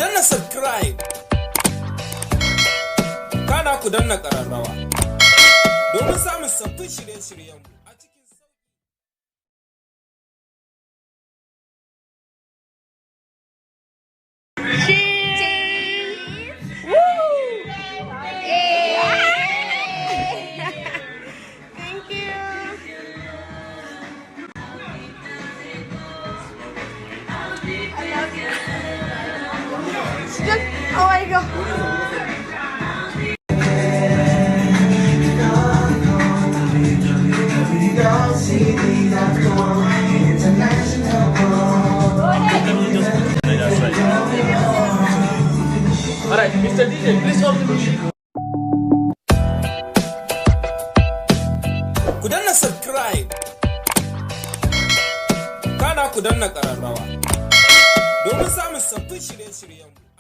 danna subscribe, kana ku danna ƙararrawa domin samun sabbin shirye-shiryenmu a cikin sauƙi. Oh my god. Alright, Mr. DJ, please off the music. Ku danna subscribe, kana ku danna ƙararrawa domin samun sabbin shirye-shiryenmu.